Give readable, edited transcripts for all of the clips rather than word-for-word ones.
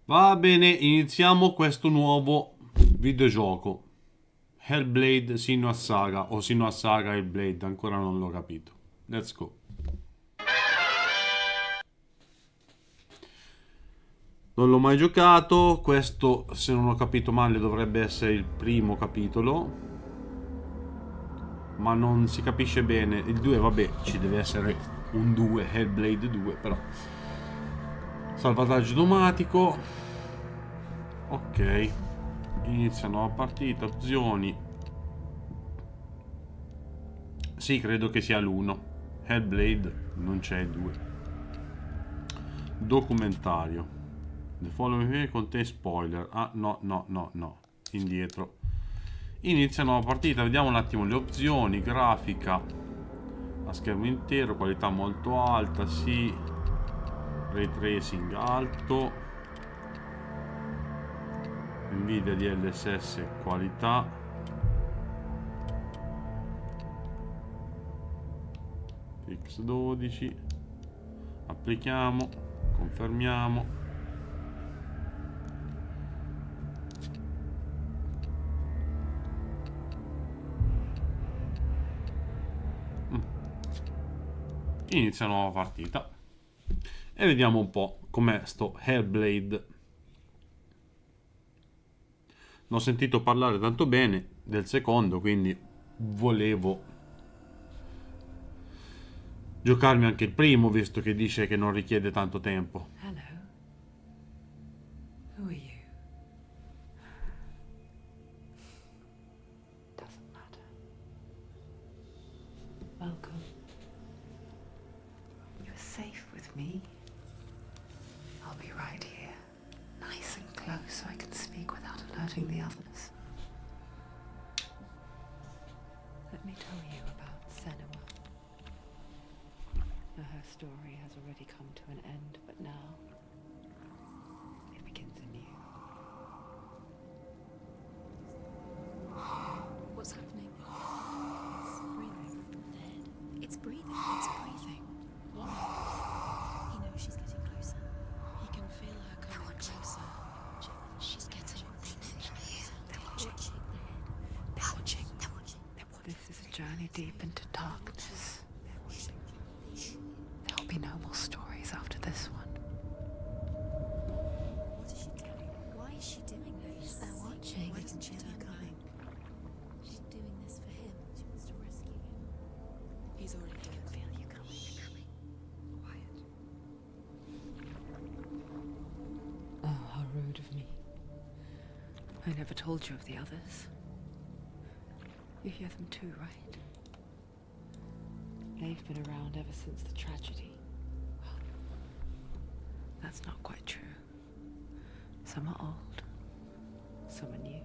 Va bene, iniziamo questo nuovo videogioco. Hellblade Senua's Saga o Senua's Saga Hellblade, ancora non l'ho capito. Let's go. Non l'ho mai giocato, questo se non ho capito male dovrebbe essere il primo capitolo, ma non si capisce bene. Il 2, vabbè, ci deve essere un 2, Hellblade 2, però. Salvataggio automatico. Ok. Inizia nuova partita, opzioni. Sì, credo che sia l'1. Hellblade, non c'è il 2. Documentario. The following video contain spoiler. Ah, no, no, no, no. Indietro. Inizia nuova partita, vediamo un attimo le opzioni. Grafica a schermo intero, qualità molto alta, sì. Ray tracing alto. Nvidia DLSS qualità. X12. Applichiamo, confermiamo. Inizia nuova partita e vediamo un po' com'è sto Hellblade. Non ho sentito parlare tanto bene del secondo, quindi volevo giocarmi anche il primo, visto che dice che non richiede tanto tempo. Hello. Who are you? Doesn't matter. Welcome. You're safe with me. I'll be right here, nice and close so I can speak without alerting the others. Let me tell you about Senua. Her story has already come to an end, but now it begins anew. What's happening? It's breathing. Dead. It's breathing. It's breathing. He knows she's getting closer. He can feel her coming closer. She's getting closer. They're watching. They're watching. They're watching. They're watching. This is a journey deep into darkness. There'll be no more stories after this one. What is she doing? Why is she doing this? They're watching. Why doesn't she turn coming? She's doing this for him. She wants to rescue him. He's already dead. I can feel you coming. Quiet. Oh, how rude of me. I never told you of the others. You hear them too, right? They've been around ever since the tragedy. Well, that's not quite true. Some are old, some are new.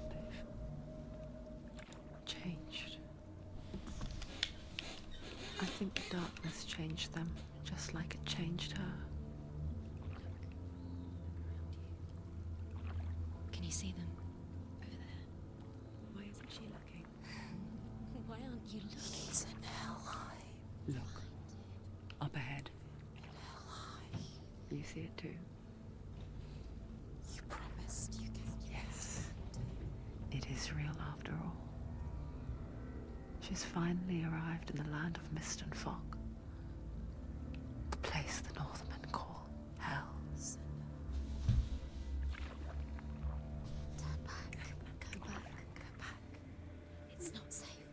They've changed. I think the darkness changed them, just like it changed her. Can you see them? Over there. Why isn't she looking? Why aren't you looking? It's in hell high. Look, up ahead. Hell high. You see it too? You promised you can. Yes. It is real after all. She's finally arrived in the land of mist and fog. The place the Northmen call hell. Turn back. Go back. Go back. It's not safe.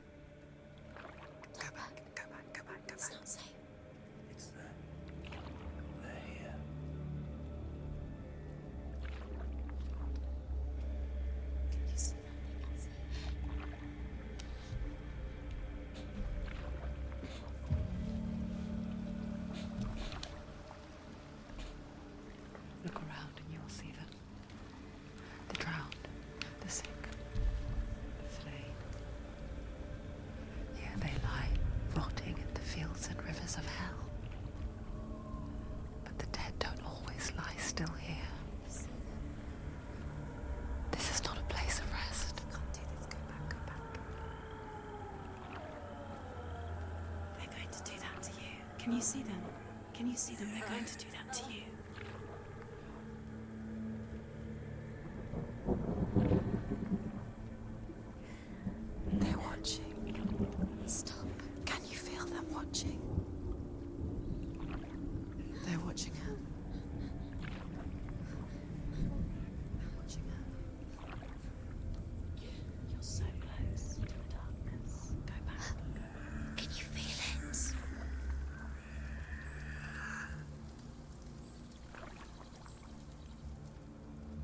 Go back. Go back. Go back. Go back. It's not safe. It's there. They're here. Can you see them? Look around and you'll see them. The drowned, the sick, the slain. Here they lie, rotting in the fields and rivers of hell. But the dead don't always lie still here. This is not a place of rest. Can't do this. Go back. Go back. They're going to do that to you. Can you see them? Can you see them? They're going to do that to you.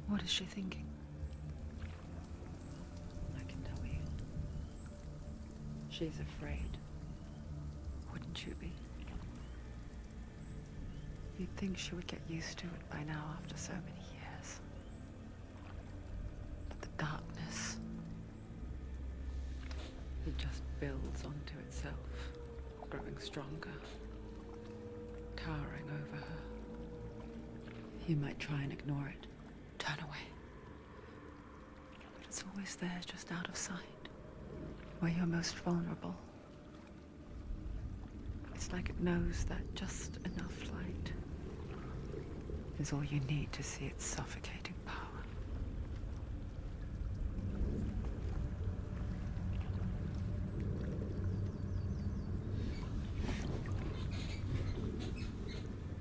What is she thinking? I can tell you. She's afraid. Wouldn't you be? You'd think she would get used to it by now after so many years. But the darkness, it just builds onto itself, growing stronger, towering over her. You might try and ignore it, turn away. But it's always there, just out of sight, where you're most vulnerable. It's like it knows that just enough light is all you need to see its suffocating power.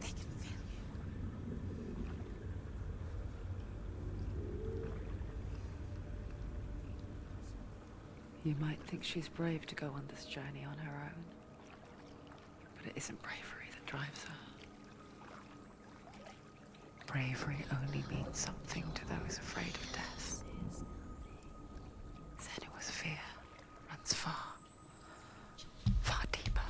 They can feel you. You might think she's brave to go on this journey on her own, but it isn't bravery that drives her. Bravery only means something to those afraid of death. Senua's fear runs far, far deeper.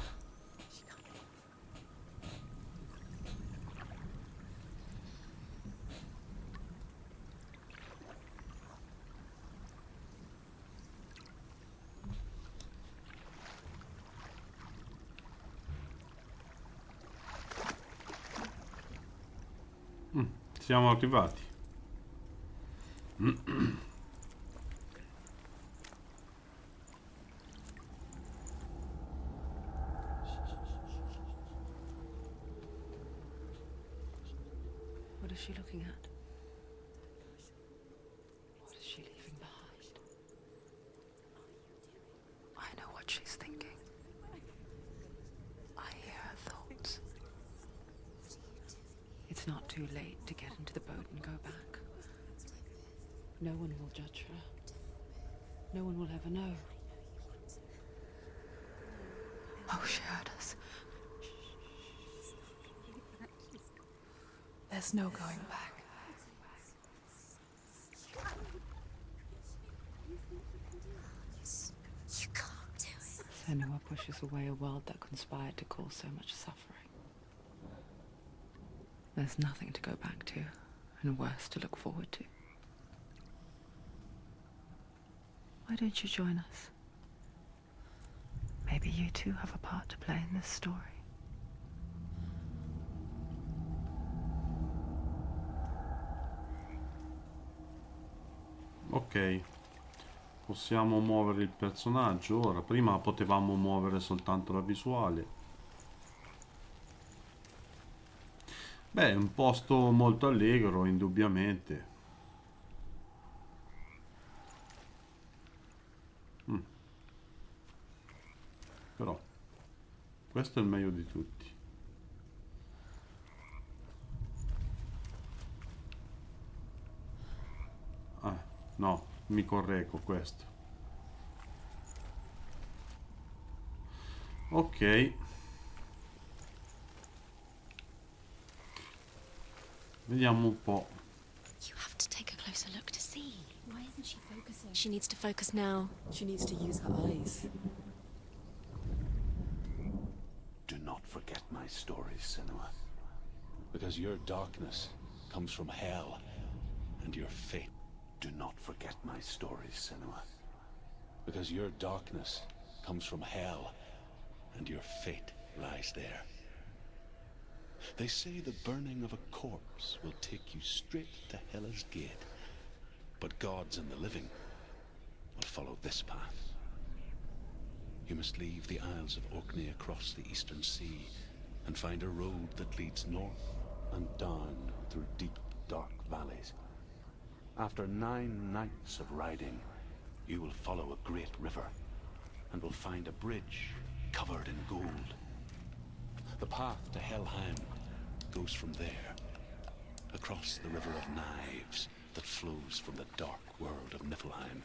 Siamo arrivati. What is she looking at? What is she leaving behind? I know what she's thinking. I hear her thoughts. It's not too late to get into the boat and go back. No one will judge her. No one will ever know. Oh, she heard us. There's no going back. You can't do it. Senua pushes away a world that conspired to cause so much suffering. There's nothing to go back to, and worse to look forward to. Why don't you join us? Maybe you too have a part to play in this story. Ok, possiamo muovere il personaggio ora. Prima potevamo muovere soltanto la visuale. Beh, è un posto molto allegro, indubbiamente. Però questo è il meglio di tutti. Ah, no, mi correggo questo. Ok. Vediamo un po'. You have to take a closer look to see. Why isn't she focusing? She needs to focus now. She needs to use her eyes. Do not forget my stories, Senua. Because your darkness comes from hell, and your fate. Do not forget my stories, Senua. Because your darkness comes from hell, and your fate lies there. They say the burning of a corpse will take you straight to Hela's gate, but gods and the living will follow this path. You must leave the Isles of Orkney across the eastern sea and find a road that leads north and down through deep, dark valleys. After 9 nights of riding, you will follow a great river and will find a bridge covered in gold. The path to Helheim goes from there, across the River of Knives that flows from the dark world of Niflheim.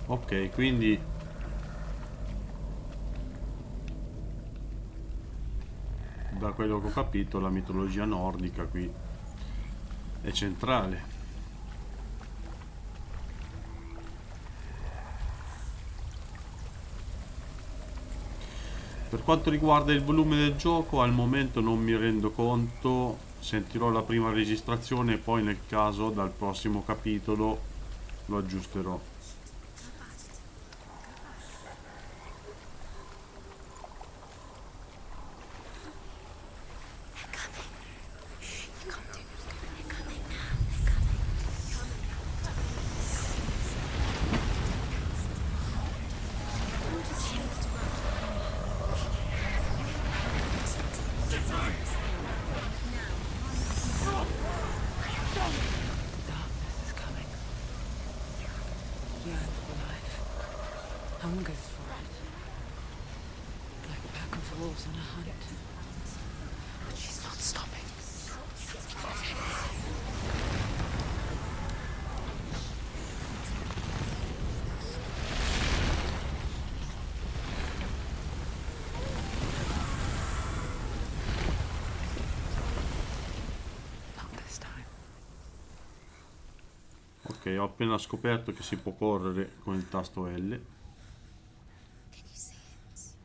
Ok, quindi da quello che ho capito la mitologia nordica qui è centrale. Per quanto riguarda il volume del gioco, al momento non mi rendo conto, sentirò la prima registrazione e poi nel caso dal prossimo capitolo lo aggiusterò. Darkness is coming. Yearn for life. Hungers for it. Like a pack of wolves on a hunt. But she's not stopping. Not this time. Ok, ho appena scoperto che si può correre con il tasto L. Can you see it?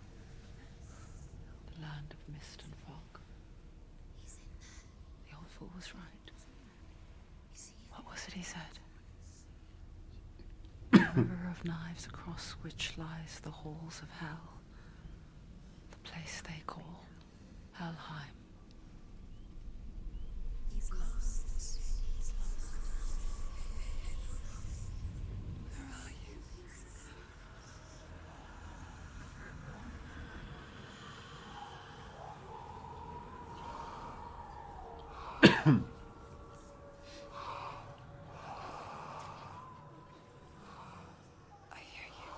The land of mist and fog. He's in there. The old fool was right. You see it? What was it he said? The river of knives across which lies the halls of hell. The place they call Helheim. He's lost. He's lost. Where are you? I hear you.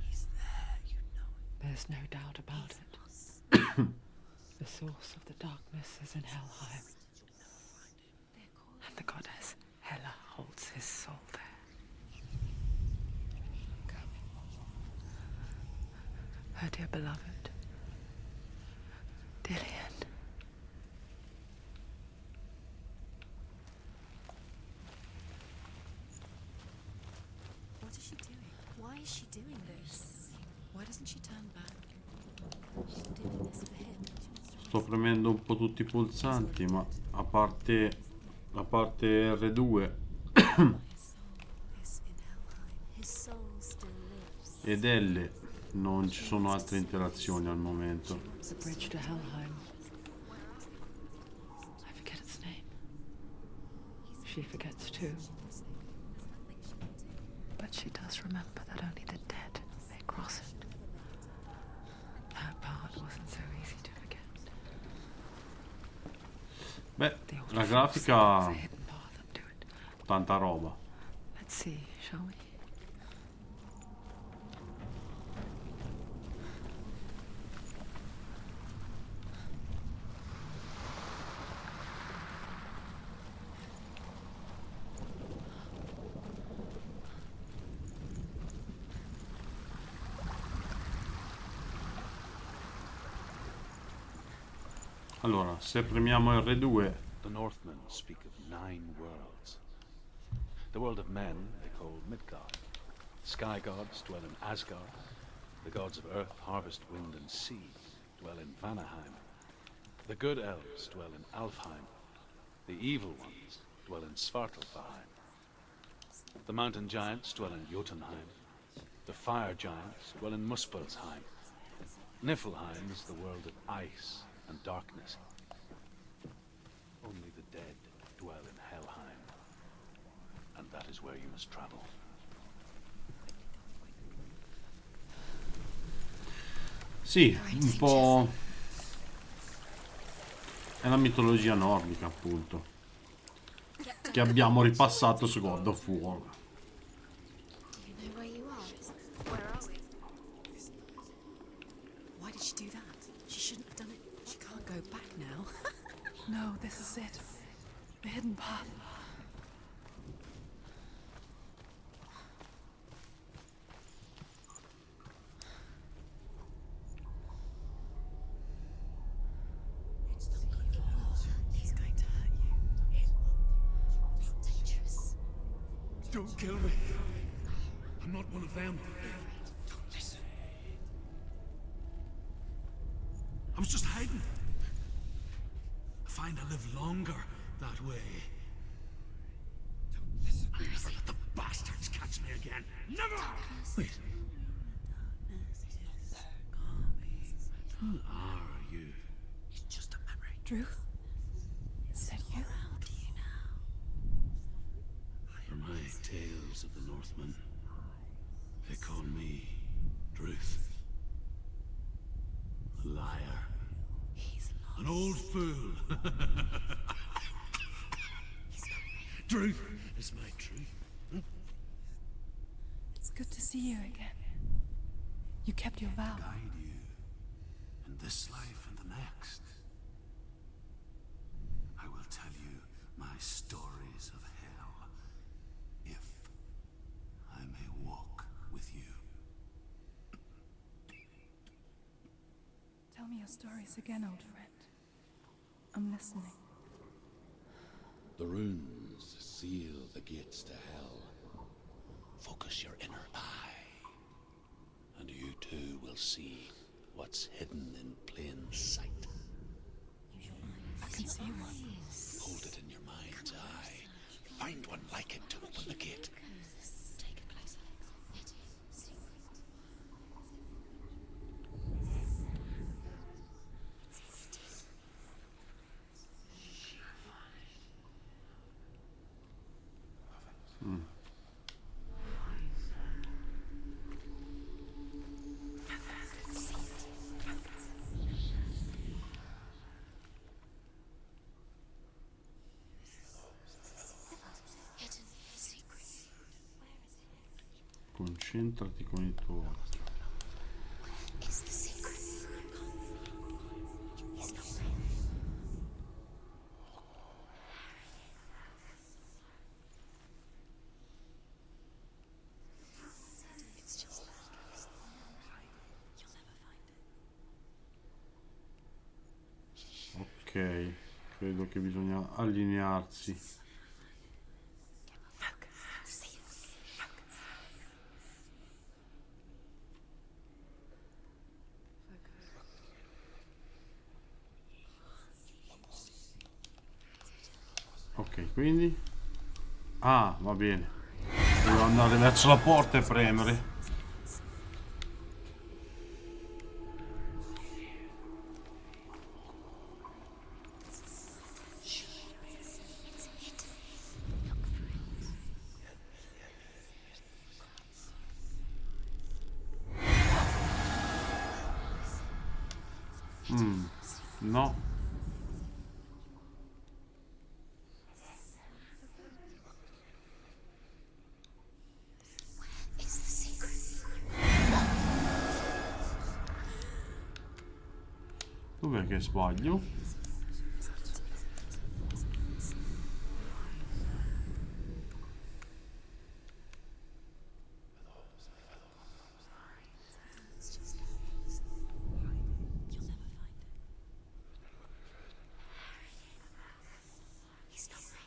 He's there, you know it. There's no doubt about it. The source of the darkness is in Helheim. And the goddess Hela holds his soul there. Her dear beloved, Dillian. What is she doing? Why is she doing this? Why doesn't she turn back? She's doing this for him. Sto premendo un po' tutti i pulsanti, ma a parte R2 His soul is in Helheim. His soul still lives. ed L non ci sono altre interazioni al momento. The bridge to Helheim. I forget its name. She forgets too. But she does remember that only the dead may cross it. That part wasn't so easy to forget. Beh, The old la fox grafica, has a hidden path up to it. tanta roba. Let's see, shall we? Allora, se premiamo R2, The Northmen speak of 9 worlds. The world of men they call Midgard. Sky gods dwell in Asgard. The gods of earth, harvest, wind, and sea dwell in Vanaheim. The good elves dwell in Alfheim. The evil ones dwell in Svartalfheim. The mountain giants dwell in Jotunheim. The fire giants dwell in Muspelheim. Niflheim is the world of ice and darkness. Only the dead dwell in Helheim. And that is where you must travel. sì, un po' è la mitologia nordica, appunto, che abbiamo ripassato su God of War. Do you know where you are? Where are we? Why did she do that? She shouldn't have done it. She can't go back now. No, this is it. The hidden path. Don't kill me. I'm not one of them. Don't listen. I was just hiding. I find I live longer that way. Don't listen. I'll never let the bastards catch me again. Never! Wait. Who are you? It's just a memory. Drew? Is that you? For my tales of the Northmen, they call me Druth. A liar. He's lost. An old fool. Druth is my truth. It's good to see you again. You kept your vow. Guide you in this life and the next. I will tell you my stories of hell, if I may walk with you. Tell me your stories again, old friend. I'm listening. The runes seal the gates to hell. Focus your inner eye, and you too will see what's hidden in plain sight. I can see one. Hold it in your mind's eye. Find one like it to open the gate. Take a closer look. It is secret. Hidden secret. Where is it? Concentrati con il tuo occhio. Is the secret? He's not It's just that. You'll never find it. Ok, credo che bisogna allinearsi. Ok, quindi... Ah, va bene. Devo andare verso la porta e premere. No. Is the secret? Dov'è che sbaglio? It's just that. You'll never find it. He's not real.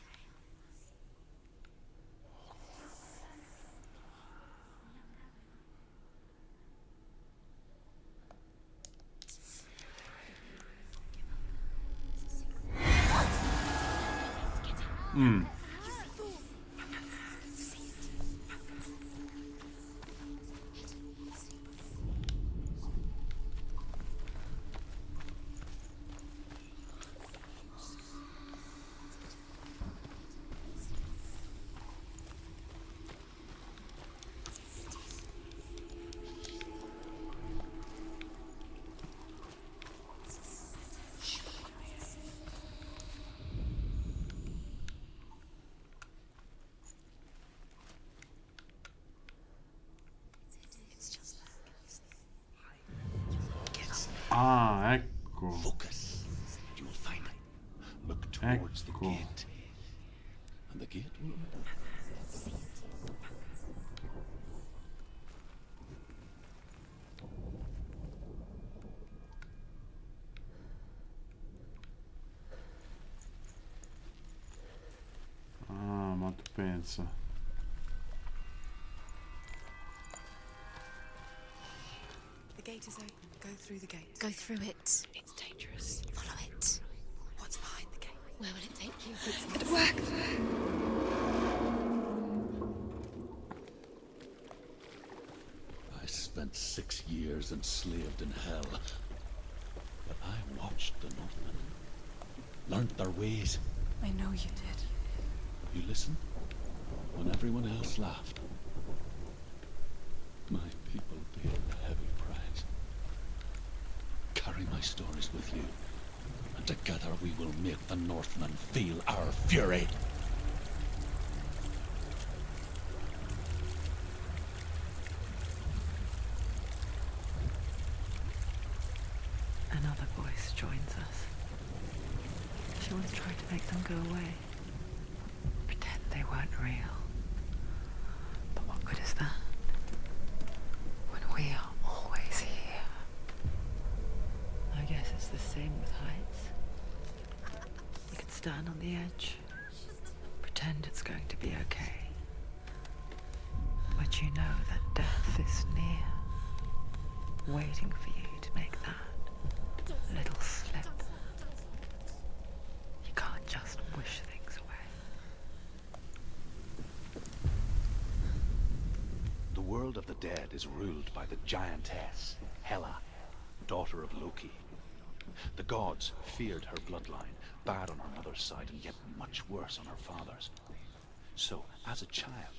It's just that. Ah, ecco. Focus. You will find it. Look towards the Ecco. gate. And the gate will open. Ah, ma tu pensa. gate is open. Go through the gate. Go through it. It's dangerous. Follow it. What's behind the gate? Where will it take you? It's gonna work. I spent 6 years enslaved in hell. But I watched the Northmen. Learned their ways. I know you did. You listened when everyone else laughed. My people paid a heavy price. Carry my stories with you, and together we will make the Northmen feel our fury. Another voice joins us. She once tried to make them go away. Pretend they weren't real. But what good is that? When we are always here. I guess it's the same with heights. You can stand on the edge. Pretend it's going to be okay. But you know that death is near. Waiting for you to make that little slip. You can't just wish things away. The world of the dead is ruled by the giantess, Hela, daughter of Loki. The gods feared her bloodline, bad on her mother's side and yet much worse on her father's. So, as a child,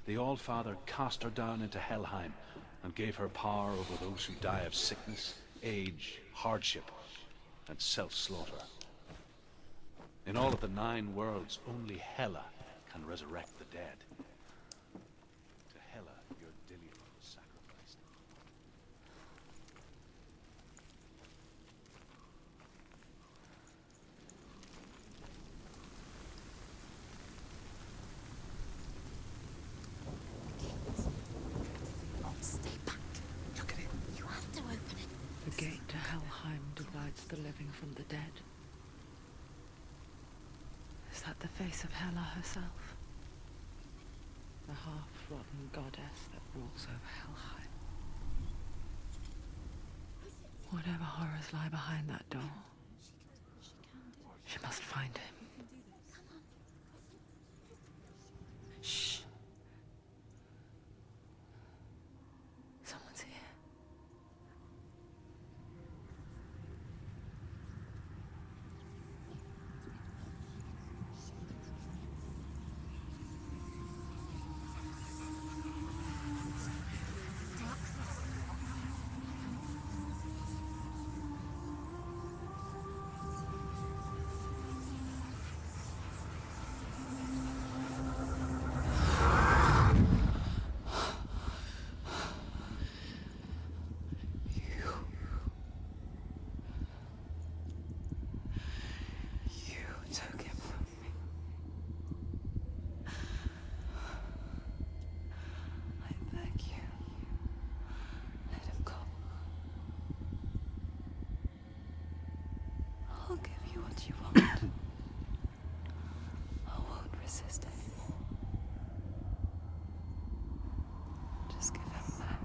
the Allfather cast her down into Helheim and gave her power over those who die of sickness, age, hardship, and self-slaughter. In all of the 9 worlds, only Hela can resurrect the dead. To Hela, your Dillion was sacrificed. Stay back. Look at it. You have to open it. The gate to Helheim divides the living from the dead. Is that the face of Hela herself? The half-rotten goddess that rules over Helheim. Whatever horrors lie behind that door, she must find him. Shh. Someone's here. You took him from me. I beg you, let him go. I'll give you what you want. I won't resist anymore. Just give him back.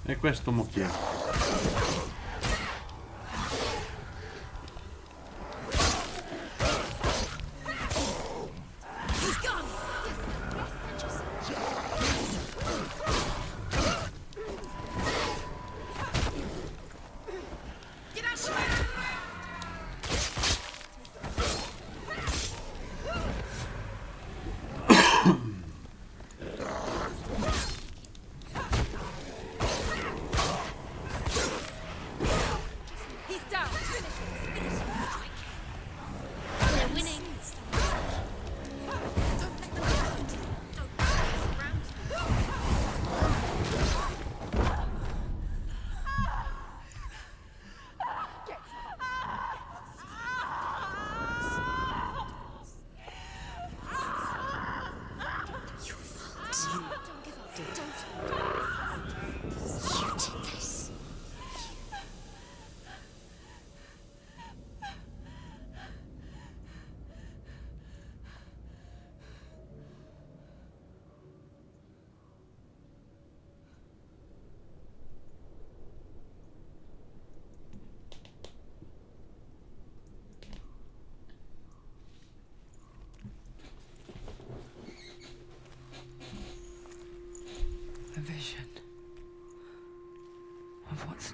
E questo mo chi è?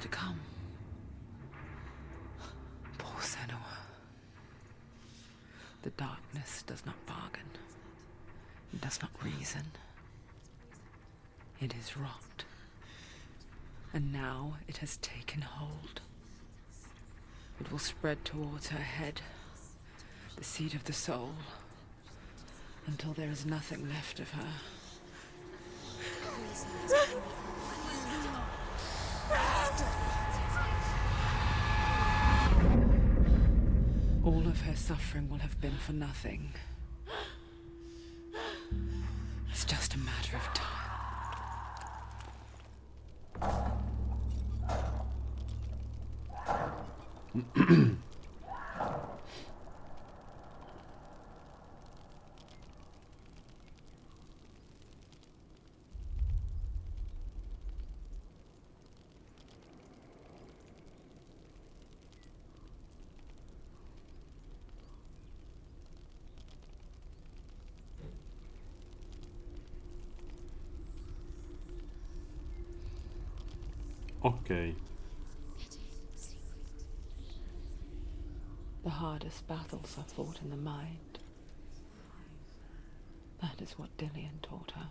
to come. Poor Senua. The darkness does not bargain. It does not reason. It is rot. And now it has taken hold. It will spread towards her head, the seat of the soul, until there is nothing left of her. All of her suffering will have been for nothing. It's just a matter of time. Ok. The hardest battles are fought in the mind. That is what Dillian taught her.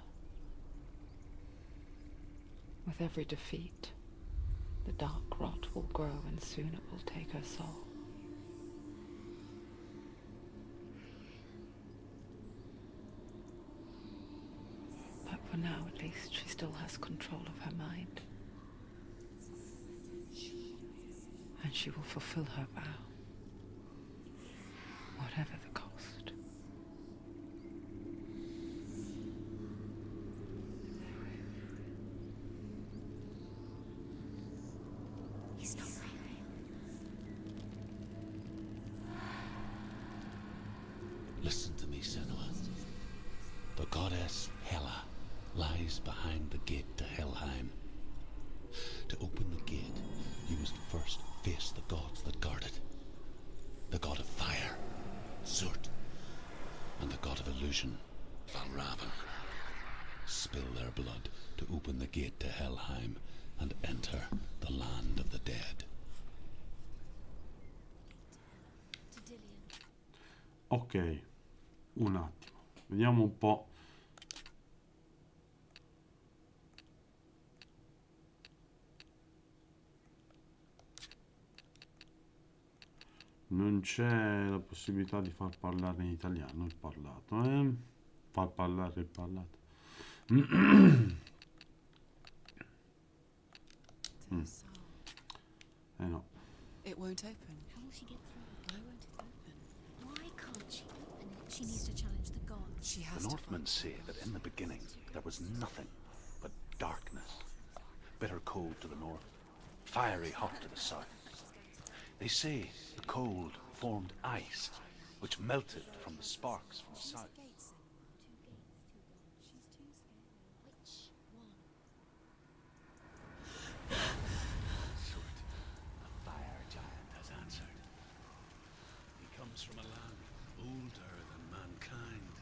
With every defeat, the dark rot will grow and soon it will take her soul. But for now, at least, she still has control of her mind. And she will fulfill her vow, whatever the cost. He's not real. Listen to me, Senua. The goddess Hela lies behind the gate to Helheim. To open the gate, you must first face the gods that guard it. The god of fire, Surt, and the god of illusion, Valravan. Spill their blood to open the gate to Helheim and enter the land of the dead. To Dillian. Ok, un attimo. Vediamo un po'. Non c'è la possibilità di far parlare in italiano il parlato, eh? Far parlare il parlato. No. It won't open. How will she get through? Why won't it open? Why can't she open it? She needs to challenge the gods. She has The to Northmen say that in the beginning there was nothing but darkness. Bitter cold to the north, fiery hot to the south. They say the cold formed ice, which melted from the sparks from the south. Gates. She's too scared. Which one? Surt, the fire giant, has answered. He comes from a land older than mankind,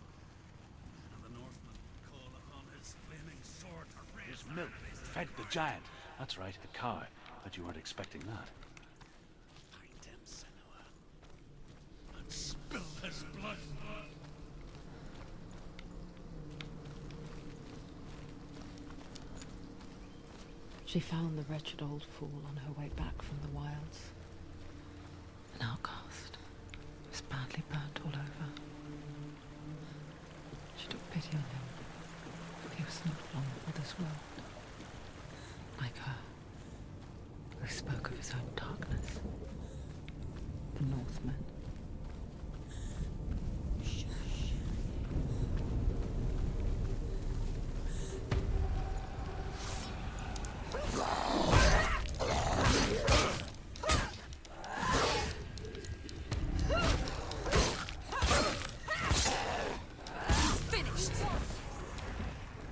and the Northmen call upon his flaming sword to raise his milk fed the giant. That's right, a cow. But you weren't expecting that. Find him, Senua, and spill his blood. She found the wretched old fool on her way back from the wilds. An outcast. He was badly burnt all over. She took pity on him. He was not long for this world. Like her, who spoke of his own darkness. The Northmen.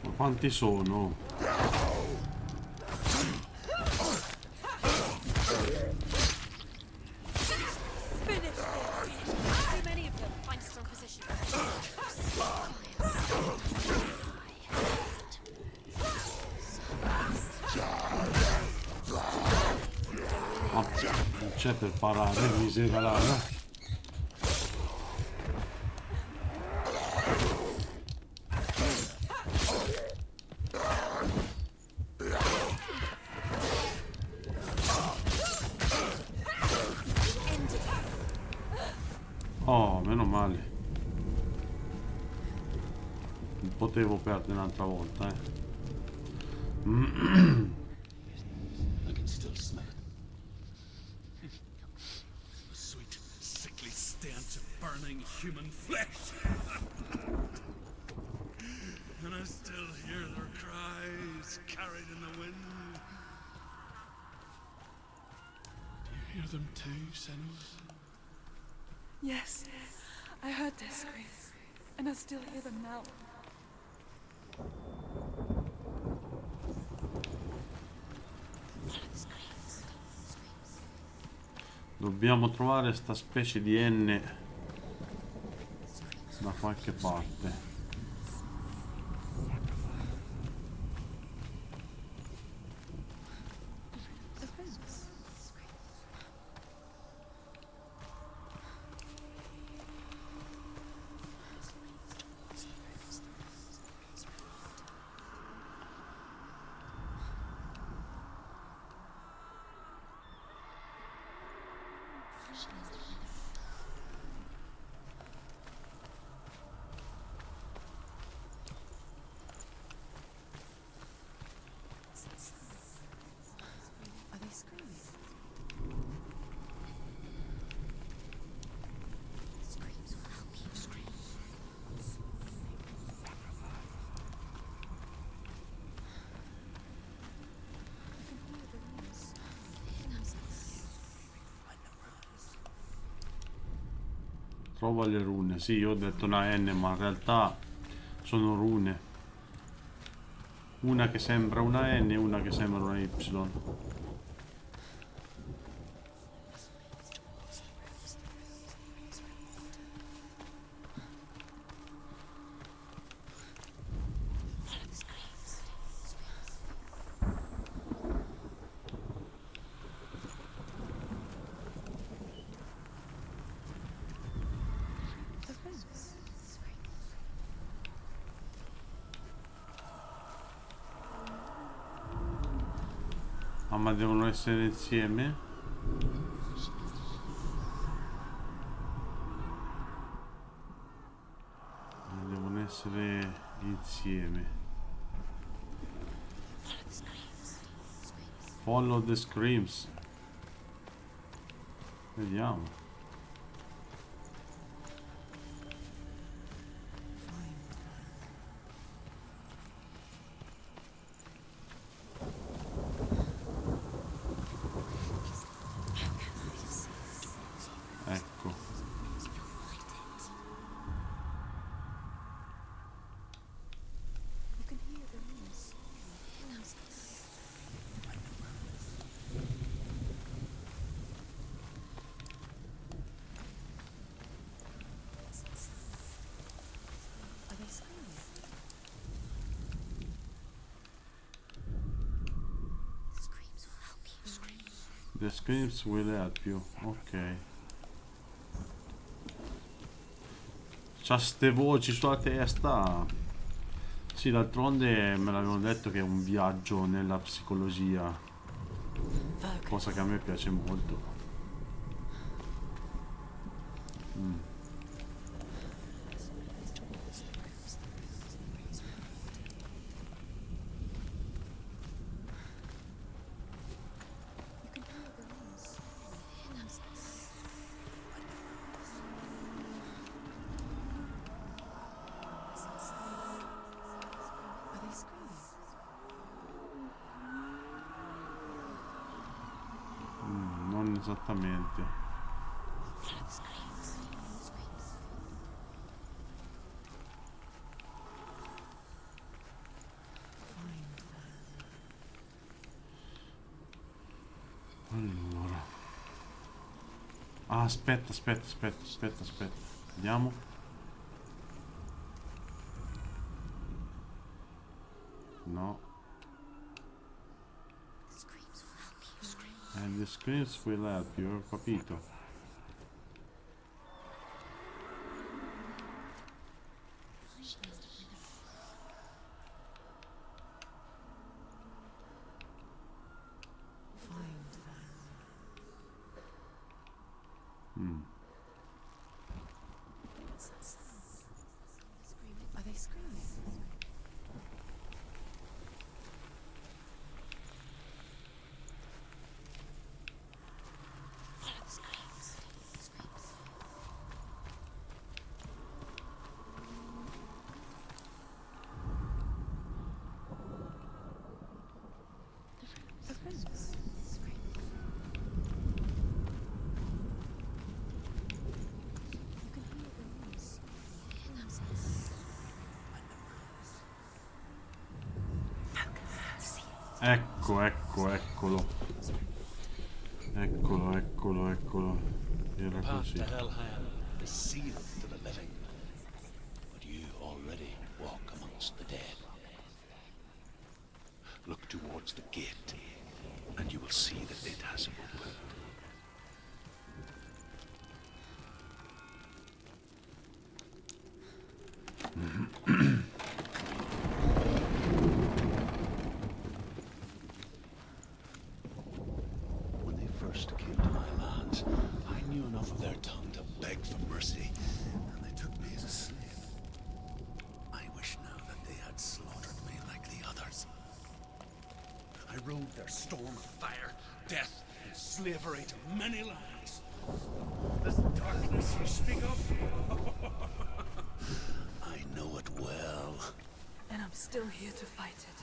Ma quanti sono? Too many of them. Find a strong position. c'è per parare, miseria ladra. Oh, meno male. Non potevo perdere un'altra volta, eh. I can still smell it. The sweet, sickly stench of burning human flesh. And I still hear their cries carried in the wind. Do you hear them too, SENU'S? Yes, I heard their screams, and I still hear them now. Dobbiamo trovare sta specie di N da qualche parte. Are they screaming? Screams will help you. Trova le rune. Sì, io ho detto una N, ma in realtà sono rune. Una che sembra una N e una che sembra una Y. Ah, ma devono essere insieme? Devono essere insieme. Follow the screams. Vediamo. Ecco. You can hear the noise. Are they screaming? The screams will help you. The screams will help you. Ok. C'ha ste voci sulla testa. Sì, d'altronde me l'avevano detto che è un viaggio nella psicologia. Cosa che a me piace molto. You can hear the noise. Are they screaming? Non esattamente. Allora. Ah, aspetta. Vediamo. No. And the screens will help you, ho capito. What's that sound? Screaming. Are they screaming? Follow the screams. Screams. The friends. Scream. You can hear the noise. Ecco, eccolo. Eccolo. Era Path così. to Hellhand is sealed to the living, but you already walk amongst the dead. Look towards the gate, and you will see that it has opened. When they first came to my lands, I knew enough of their tongue to beg for mercy, and they took me as a slave. I wish now that they had slaughtered me like the others. I rode their storm of fire, death, and slavery to many lands. This darkness you speak of? I know it well. And I'm still here to fight it.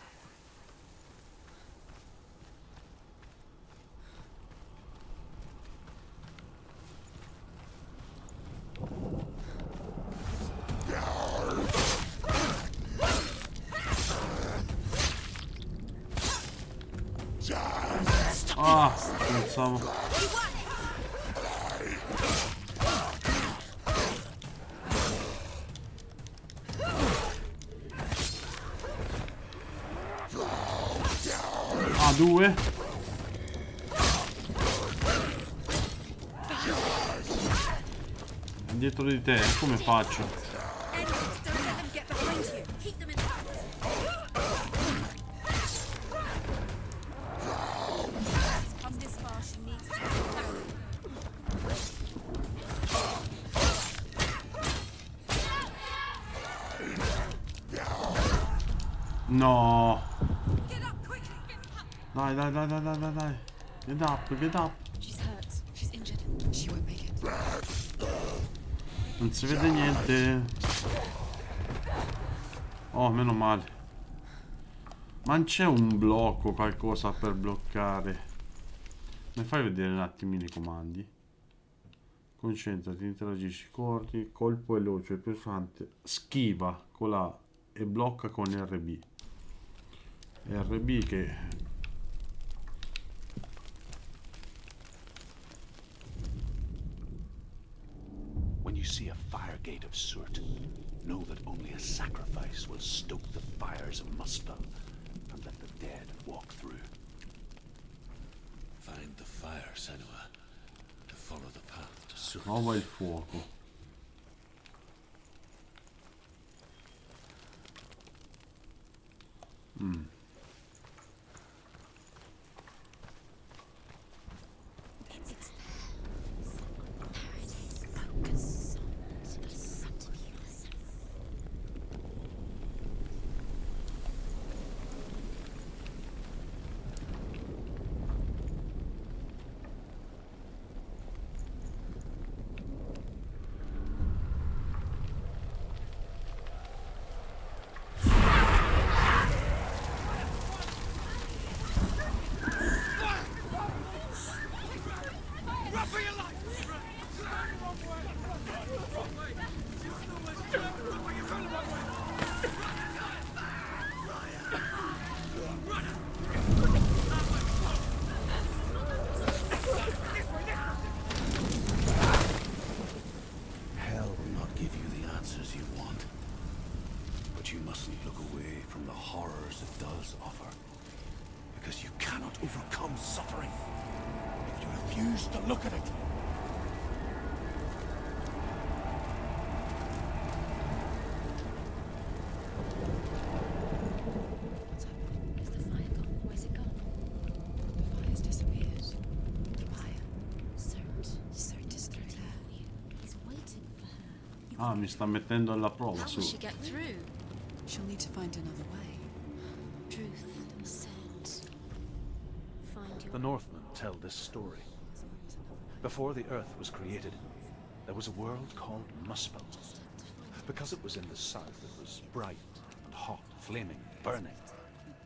Ah, pensavo. Ah, due. Dietro di te, come faccio? Enemies, don't let them get behind you. Keep them in sight. She's come this far, she needs to No. get up quickly. Dai. Get up. She's hurt. She's injured. She won't make it. Non si vede niente. Oh, meno male. Ma non c'è un blocco, qualcosa per bloccare. Mi fai vedere un attimino i comandi? Concentrati, interagisci, corti, colpo veloce, pesante, schiva con la e blocca con RB. RB che... When you see a fire gate of Surt, know that only a sacrifice will stoke the fires of Muspel and let the dead walk through. Find the fire, Senua, to follow the path to Surt. Trova il fuoco. It's there. Paradise. Focus. Something you listen. Hell will not give you the answers you want, but you mustn't look away from the horrors it does offer, Because you cannot overcome suffering if you refuse to look at it. What's happening? Is the fire gone? Where's it gone? The fire's disappeared. The fire. Surt is through there. He's waiting for her. Ah, mi sta mettendo alla prova How su. will she get through? She'll need to find another way. Truth, Surt. Find your The Northmen tell this story. Before the earth was created, there was a world called Muspel. Because it was in the south, it was bright and hot, flaming, burning.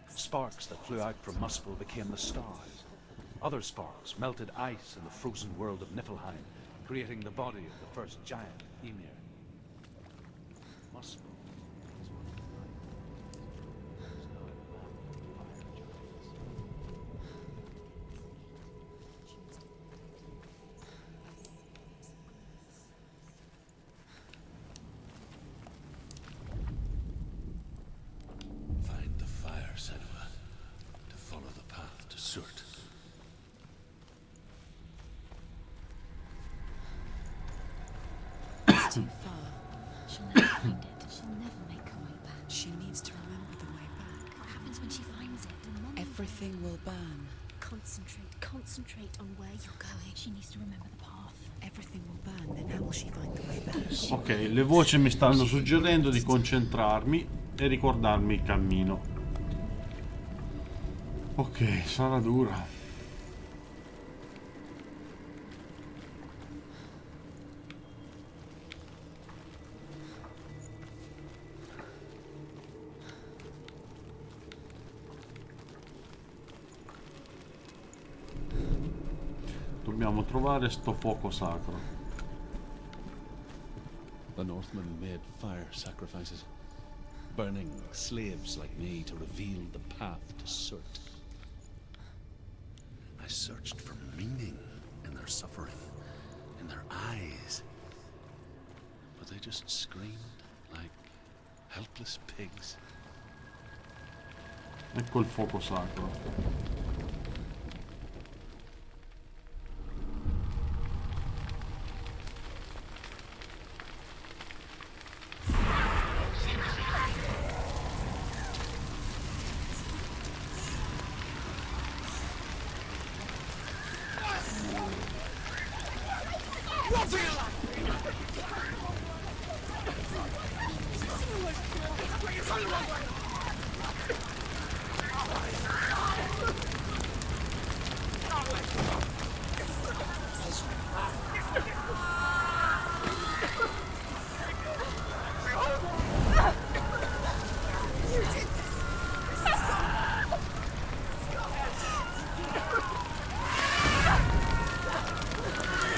Sparks that flew out from Muspel became the stars. Other sparks melted ice in the frozen world of Niflheim, creating the body of the first giant, Ymir. Muspel. Find the fire, Senua, to follow the path to Surt. It's too far. She'll never find it. She'll never make her way back. She needs to remember the way back. What happens when she finds it? Remember. Everything will burn. Concentrate on where you're going. She needs to remember the path. Everything will burn. Then how will she find the way back? Ok, le voci mi stanno suggerendo di concentrarmi e ricordarmi il cammino. Ok, sarà dura. Dobbiamo trovare sto fuoco sacro. The Northmen made fire sacrifices, burning slaves like me to reveal the path to Surt. I searched for meaning in their suffering, in their eyes. But they just screamed like helpless pigs. Ecco il fuoco sacro.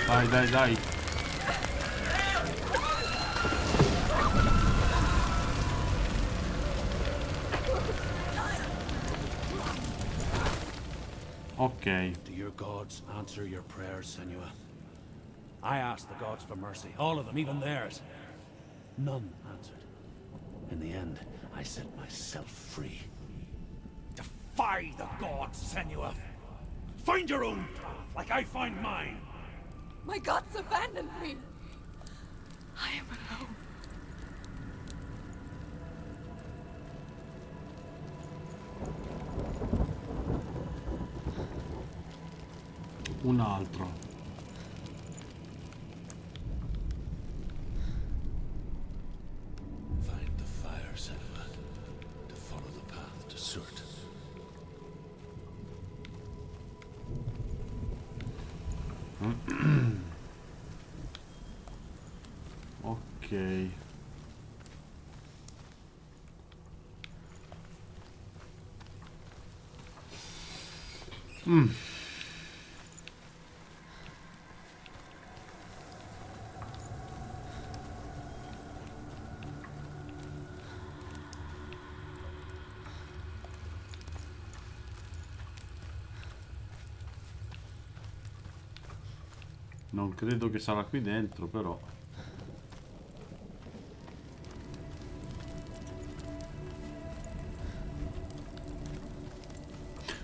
Dai, dai, dai. Ok. Do your gods answer your prayers, Senua? I asked the gods for mercy, all of them, even theirs. None answered. In the end, I set myself free. Defy the gods, Senua! Find your own path, like I find mine! My gods abandoned me. I am alone. Un altro. Find the fire, Senua, to follow the path to Surt. Ok. Non credo che sarà qui dentro, però.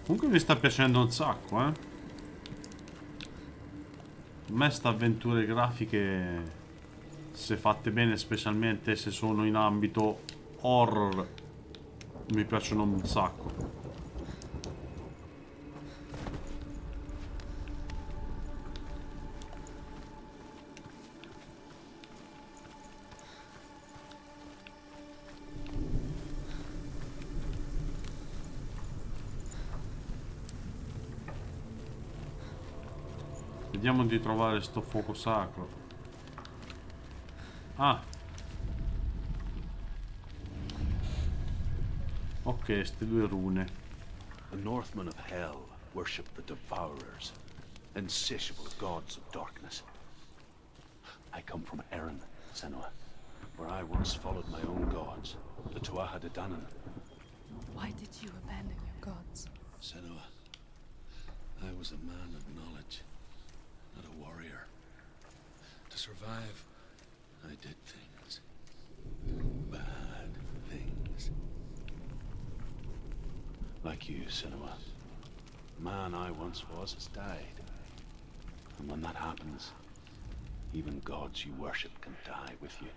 Comunque mi sta piacendo un sacco, eh. A me sta avventure grafiche, se fatte bene, specialmente se sono in ambito horror, mi piacciono un sacco. Vediamo di trovare sto fuoco sacro. Ah. Ok, ste due rune. The Northmen of Hell worship the Devourers, insatiable gods of darkness. I come from Erin, Senua, where I once followed my own gods, the Tuatha De Danann. Why did you abandon your gods? Senua, I was a man of knowledge, not a warrior. To survive, I did things. Bad things. Like you, Senua. The man I once was has died. And when that happens, even gods you worship can die with you.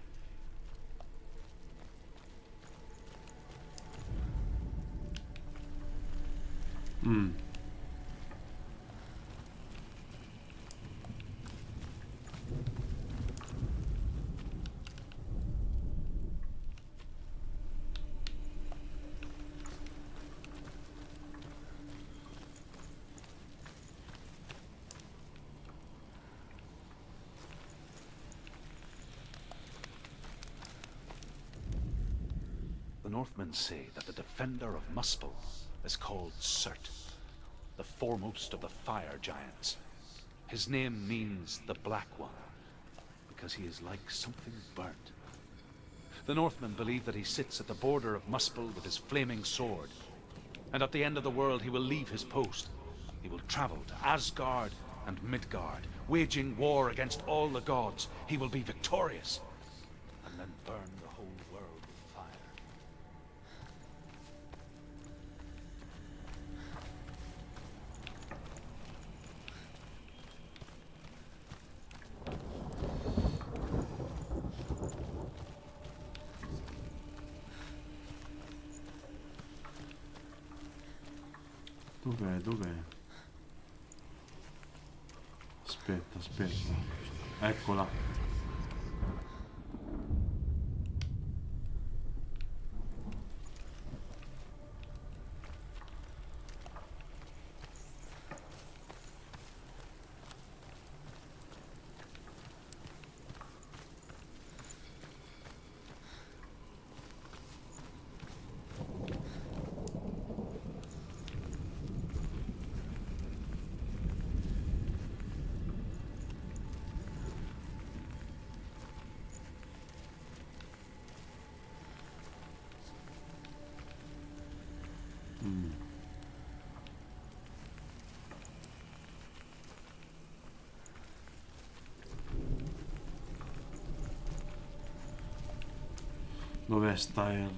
The Northmen say that the defender of Muspel is called Surt, the foremost of the fire giants. His name means the Black One, because he is like something burnt. The Northmen believe that he sits at the border of Muspel with his flaming sword, and at the end of the world he will leave his post. He will travel to Asgard and Midgard, waging war against all the gods. He will be victorious, and then burn the whole world with fire. Dov'è? Dov'è? Aspetta, aspetta. Eccola. Dov'è sta R?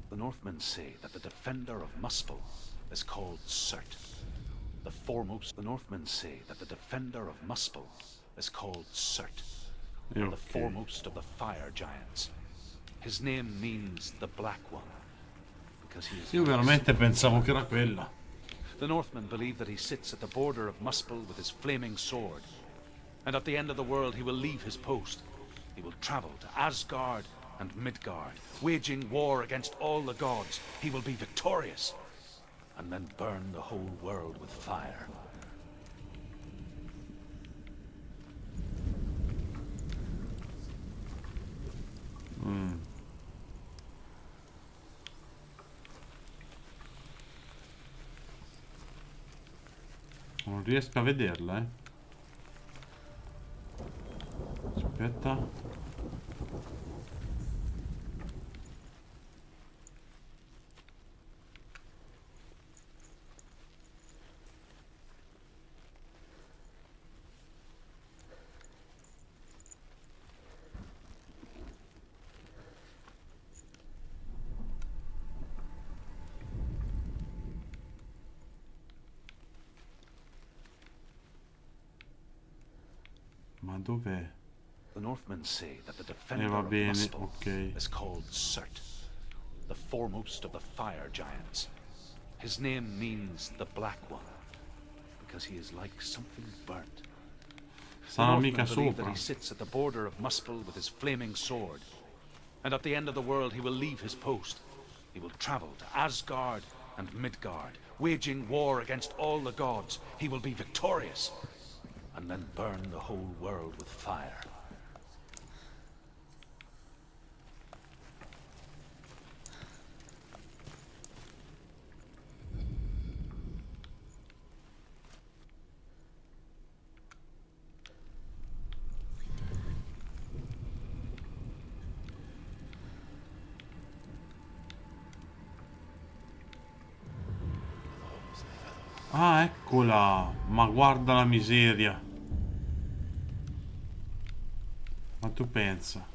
The Northmen say that the defender of Muspel is called Surt, the foremost. The Northmen say that the defender of Muspel is called Surt, the foremost of the fire giants. His name means the Black One, because he is. Io veramente pensavo che era quella. The Northmen believe that he sits at the border of Muspel with his flaming sword, and at the end of the world he will leave his post. He will travel to Asgard and Midgard, waging war against all the gods. He will be victorious, and then burn the whole world with fire. Non riesco a vederla, Aspetta. Ma dov'è? The Northmen say that the defender va of bene, Muspel ok. is called Surt, the foremost of the fire giants. His name means the Black One, because he is like something burnt. The Stanno mica Northmen believe that sopra. he sits at the border of Muspel with his flaming sword. And at the end of the world he will leave his post. He will travel to Asgard and Midgard, waging war against all the gods. He will be victorious, and then burn the whole world with fire. Ah, eccola! Ma guarda la miseria. Ma tu pensa?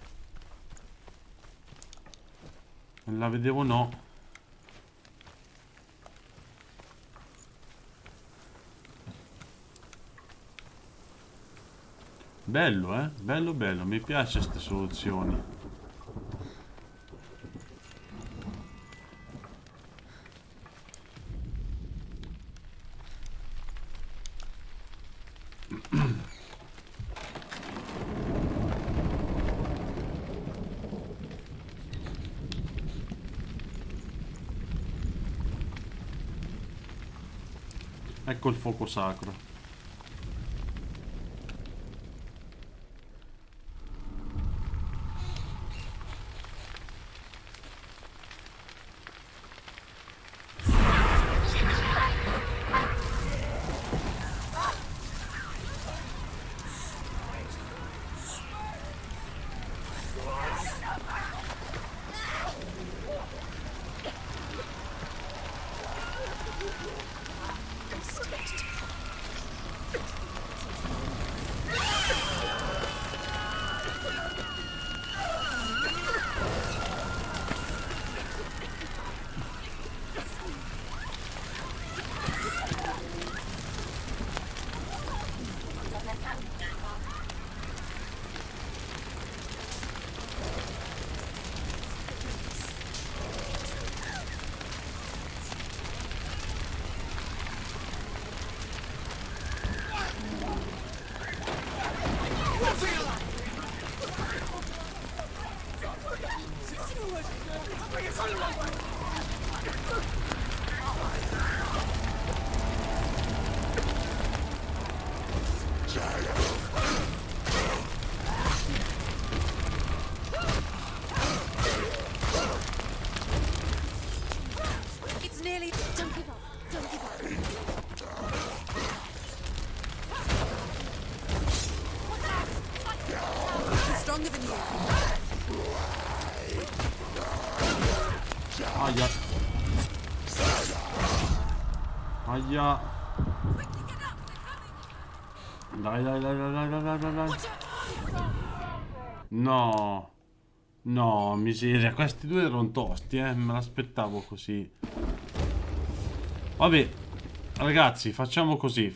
Non la vedevo, no. Bello, eh? Bello, bello. Mi piace queste soluzioni. Ecco il fuoco sacro. It's nearly. Don't give up. Don't give up. He's stronger than you. Aia. Aia. Dai, dai, dai, dai, dai, dai, dai, dai. No. No, miseria. Questi due erano tosti, me l'aspettavo così. Vabbè. Ragazzi, facciamo così,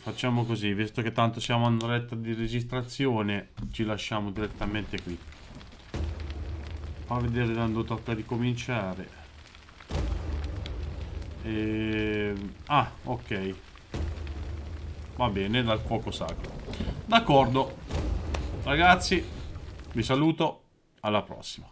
visto che tanto siamo a un'oretta di registrazione, ci lasciamo direttamente qui. Fa vedere quando tocca ricominciare. Ah, ok. Va bene, dal fuoco sacro. D'accordo. Ragazzi, vi saluto, alla prossima.